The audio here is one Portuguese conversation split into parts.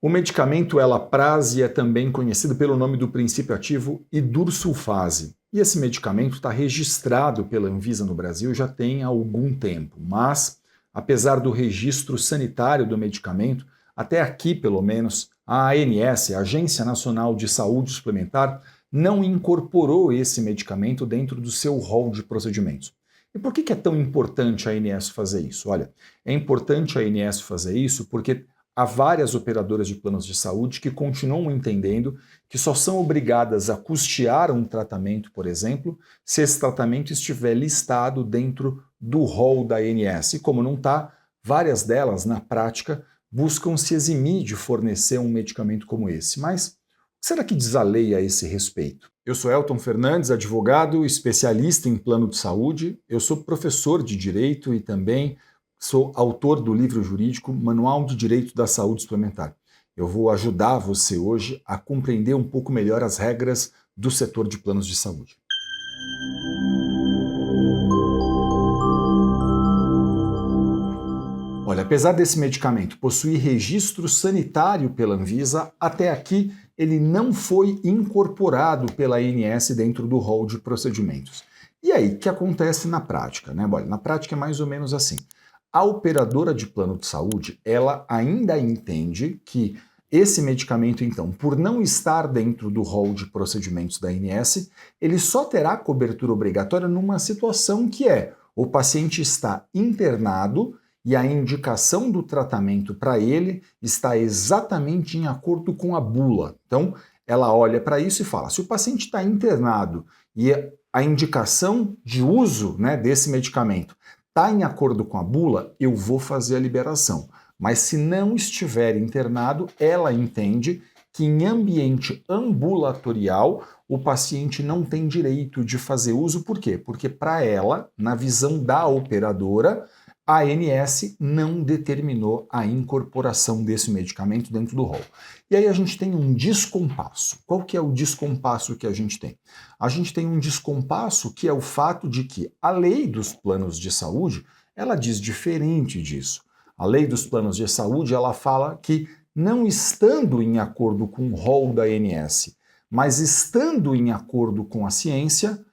O medicamento Elaprase é também conhecido pelo nome do princípio ativo idursulfase. E esse medicamento está registrado pela Anvisa no Brasil já tem algum tempo, mas, apesar do registro sanitário do medicamento, até aqui, pelo menos, a ANS, a Agência Nacional de Saúde Suplementar, não incorporou esse medicamento dentro do seu rol de procedimentos. E por que é tão importante a ANS fazer isso? Olha, é importante a ANS fazer isso porque há várias operadoras de planos de saúde que continuam entendendo que só são obrigadas a custear um tratamento, por exemplo, se esse tratamento estiver listado dentro do rol da ANS. E como não está, várias delas, na prática, buscam se eximir de fornecer um medicamento como esse. Mas o que será que diz a lei a esse respeito? Eu sou Elton Fernandes, advogado, especialista em plano de saúde. Eu sou professor de Direito e também sou autor do livro jurídico Manual de Direito da Saúde Suplementar. Eu vou ajudar você hoje a compreender um pouco melhor as regras do setor de planos de saúde. Olha, apesar desse medicamento possuir registro sanitário pela Anvisa, até aqui ele não foi incorporado pela ANS dentro do rol de procedimentos. E aí, o que acontece na prática? Olha, na prática é mais ou menos assim. A operadora de plano de saúde, ela ainda entende que esse medicamento, então, por não estar dentro do rol de procedimentos da ANS, ele só terá cobertura obrigatória numa situação que é o paciente está internado e a indicação do tratamento para ele está exatamente em acordo com a bula. Então, ela olha para isso e fala, se o paciente está internado e a indicação de uso desse medicamento está em acordo com a bula, eu vou fazer a liberação. Mas se não estiver internado, ela entende que em ambiente ambulatorial o paciente não tem direito de fazer uso. Por quê? Porque para ela, na visão da operadora, a ANS não determinou a incorporação desse medicamento dentro do rol. E aí a gente tem um descompasso. Qual que é o descompasso que a gente tem? A gente tem um descompasso que é o fato de que a lei dos planos de saúde, ela diz diferente disso. A lei dos planos de saúde, ela fala que não estando em acordo com o rol da ANS, mas estando em acordo com a ciência,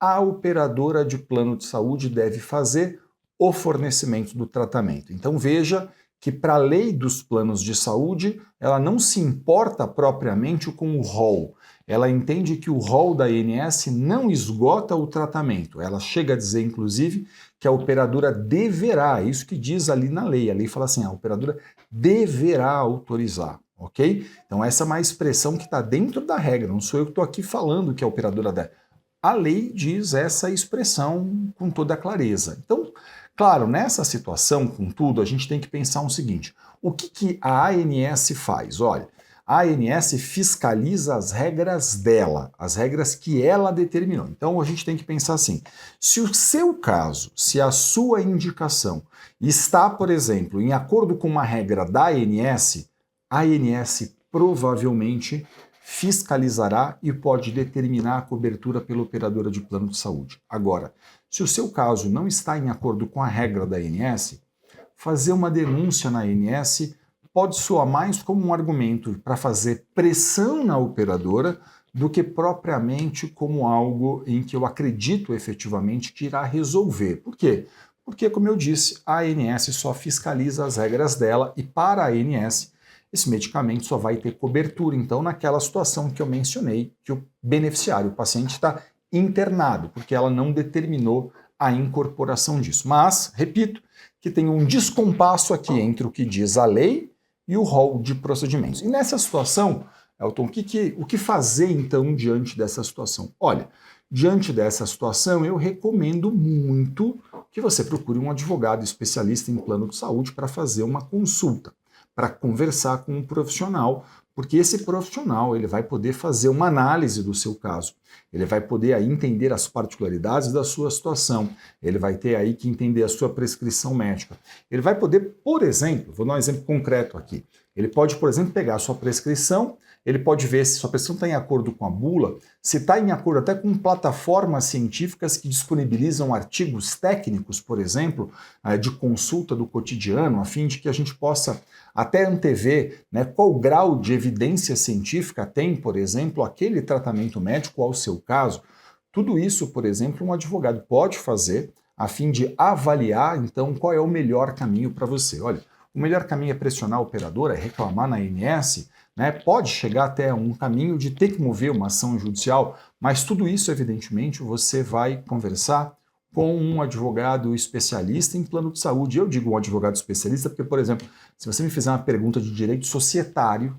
a operadora de plano de saúde deve fazer o fornecimento do tratamento. Então veja que para a lei dos planos de saúde, ela não se importa propriamente com o rol. Ela entende que o rol da ANS não esgota o tratamento. Ela chega a dizer, inclusive, que a operadora deverá, isso que diz ali na lei. A lei fala assim, a operadora deverá autorizar, ok? Então essa é uma expressão que está dentro da regra, não sou eu que estou aqui falando que a operadora deve. A lei diz essa expressão com toda a clareza. Então, claro, nessa situação, contudo, a gente tem que pensar o seguinte, o que a ANS faz? Olha, a ANS fiscaliza as regras dela, as regras que ela determinou. Então a gente tem que pensar assim, se o seu caso, se a sua indicação está, por exemplo, em acordo com uma regra da ANS, a ANS provavelmente fiscalizará e pode determinar a cobertura pela operadora de plano de saúde. Agora, se o seu caso não está em acordo com a regra da ANS, fazer uma denúncia na ANS pode soar mais como um argumento para fazer pressão na operadora do que propriamente como algo em que eu acredito efetivamente que irá resolver. Por quê? Porque, como eu disse, a ANS só fiscaliza as regras dela e para a ANS esse medicamento só vai ter cobertura, então, naquela situação que eu mencionei, que o beneficiário, o paciente, está internado, porque ela não determinou a incorporação disso. Mas, repito, que tem um descompasso aqui entre o que diz a lei e o rol de procedimentos. E nessa situação, Elton, o que fazer, então, diante dessa situação? Olha, diante dessa situação, eu recomendo muito que você procure um advogado especialista em plano de saúde para fazer uma consulta, para conversar com um profissional, porque esse profissional ele vai poder fazer uma análise do seu caso, ele vai poder aí entender as particularidades da sua situação, ele vai ter aí que entender a sua prescrição médica, ele vai poder, por exemplo, vou dar um exemplo concreto aqui, Ele pode, por exemplo, pegar a sua prescrição, ele pode ver se sua prescrição está em acordo com a bula, se está em acordo até com plataformas científicas que disponibilizam artigos técnicos, por exemplo, de consulta do cotidiano, a fim de que a gente possa até antever, né, qual grau de evidência científica tem, por exemplo, aquele tratamento médico ao seu caso. Tudo isso, por exemplo, um advogado pode fazer a fim de avaliar, então, qual é o melhor caminho para você. Olha, o melhor caminho é pressionar a operadora, é reclamar na ANS, né? Pode chegar até um caminho de ter que mover uma ação judicial, mas tudo isso, evidentemente, você vai conversar com um advogado especialista em plano de saúde. Eu digo um advogado especialista porque, por exemplo, se você me fizer uma pergunta de direito societário,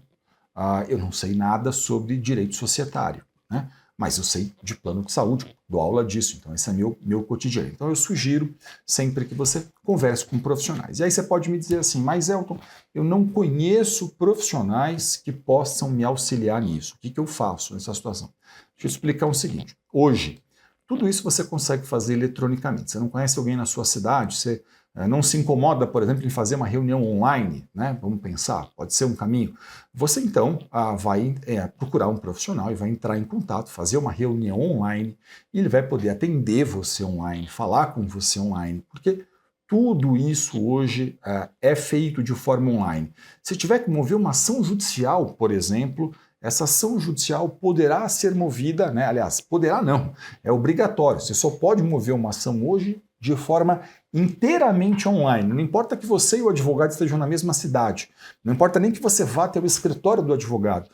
eu não sei nada sobre direito societário, né? Mas eu sei de plano de saúde, dou aula disso, então esse é meu cotidiano. Então eu sugiro sempre que você converse com profissionais. E aí você pode me dizer assim, mas Elton, eu não conheço profissionais que possam me auxiliar nisso. O que eu faço nessa situação? Deixa eu explicar o seguinte. Hoje, tudo isso você consegue fazer eletronicamente. Você não conhece alguém na sua cidade, você não se incomoda, por exemplo, em fazer uma reunião online, né? Vamos pensar, pode ser um caminho. Você então vai procurar um profissional e vai entrar em contato, fazer uma reunião online e ele vai poder atender você online, falar com você online, porque tudo isso hoje é feito de forma online. Se tiver que mover uma ação judicial, por exemplo, essa ação judicial poderá ser movida, né? Aliás, poderá não, é obrigatório. Você só pode mover uma ação hoje de forma inteiramente online. Não importa que você e o advogado estejam na mesma cidade, não importa nem que você vá até o escritório do advogado.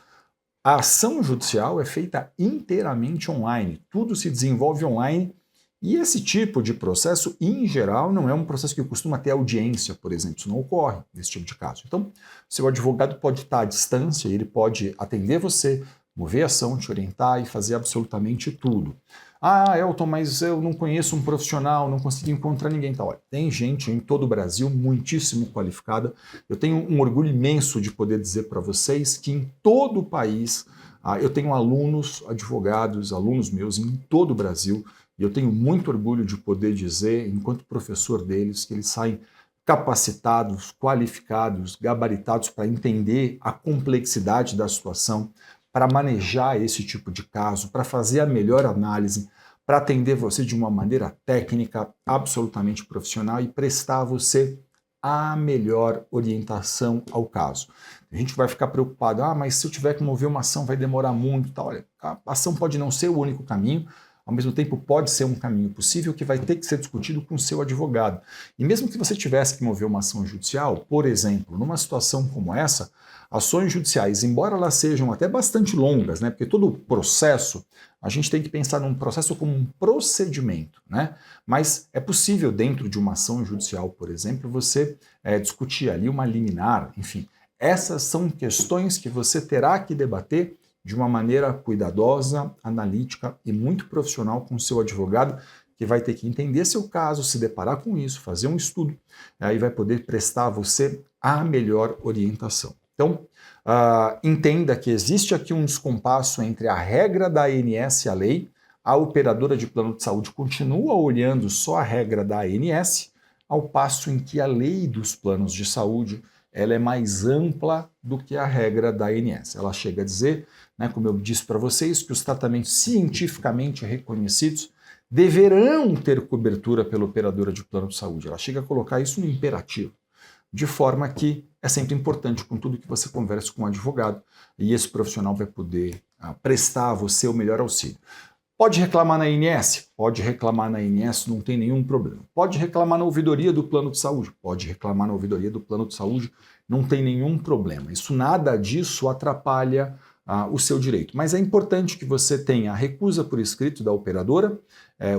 A ação judicial é feita inteiramente online, tudo se desenvolve online e esse tipo de processo, em geral, não é um processo que costuma ter audiência, por exemplo, isso não ocorre nesse tipo de caso. Então, seu advogado pode estar à distância, ele pode atender você, mover a ação, te orientar e fazer absolutamente tudo. Ah, Elton, mas eu não conheço um profissional, não consegui encontrar ninguém. Então, olha, tem gente em todo o Brasil muitíssimo qualificada. Eu tenho um orgulho imenso de poder dizer para vocês que em todo o país eu tenho alunos, advogados, alunos meus em todo o Brasil, e eu tenho muito orgulho de poder dizer, enquanto professor deles, que eles saem capacitados, qualificados, gabaritados para entender a complexidade da situação, para manejar esse tipo de caso, para fazer a melhor análise, para atender você de uma maneira técnica, absolutamente profissional e prestar a você a melhor orientação ao caso. A gente vai ficar preocupado, mas se eu tiver que mover uma ação vai demorar muito, tá? Olha, a ação pode não ser o único caminho, ao mesmo tempo pode ser um caminho possível que vai ter que ser discutido com o seu advogado. E mesmo que você tivesse que mover uma ação judicial, por exemplo, numa situação como essa, ações judiciais, embora elas sejam até bastante longas, né, porque todo processo, a gente tem que pensar num processo como um procedimento, né? Mas é possível dentro de uma ação judicial, por exemplo, você discutir ali uma liminar, enfim. Essas são questões que você terá que debater de uma maneira cuidadosa, analítica e muito profissional com o seu advogado, que vai ter que entender seu caso, se deparar com isso, fazer um estudo, e vai poder prestar a você a melhor orientação. Então, entenda que existe aqui um descompasso entre a regra da ANS e a lei. A operadora de plano de saúde continua olhando só a regra da ANS, ao passo em que a lei dos planos de saúde ela é mais ampla do que a regra da ANS. Ela chega a dizer, né, como eu disse para vocês, que os tratamentos cientificamente reconhecidos deverão ter cobertura pela operadora de plano de saúde. Ela chega a colocar isso no imperativo, de forma que é sempre importante, com tudo que você converse com um advogado, e esse profissional vai poder prestar a você o melhor auxílio. Pode reclamar na ANS? Pode reclamar na ANS, não tem nenhum problema. Pode reclamar na ouvidoria do plano de saúde? Pode reclamar na ouvidoria do plano de saúde, não tem nenhum problema. Isso, nada disso atrapalha o seu direito. Mas é importante que você tenha a recusa por escrito da operadora,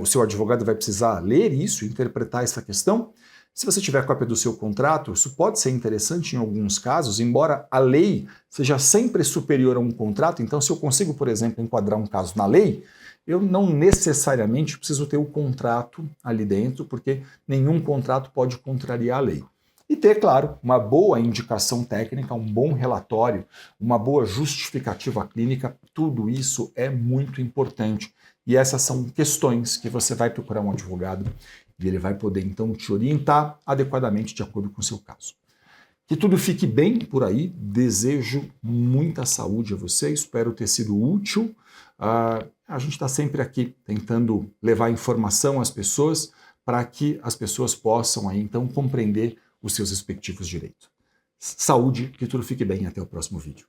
o seu advogado vai precisar ler isso, interpretar essa questão. Se você tiver cópia do seu contrato, isso pode ser interessante em alguns casos, embora a lei seja sempre superior a um contrato. Então, se eu consigo, por exemplo, enquadrar um caso na lei, eu não necessariamente preciso ter o contrato ali dentro, porque nenhum contrato pode contrariar a lei. E ter, claro, uma boa indicação técnica, um bom relatório, uma boa justificativa clínica, tudo isso é muito importante. E essas são questões que você vai procurar um advogado e ele vai poder, então, te orientar adequadamente de acordo com o seu caso. Que tudo fique bem por aí, desejo muita saúde a você, espero ter sido útil. A gente está sempre aqui tentando levar informação às pessoas para que as pessoas possam aí, então, compreender os seus respectivos direitos. Saúde, que tudo fique bem, até o próximo vídeo.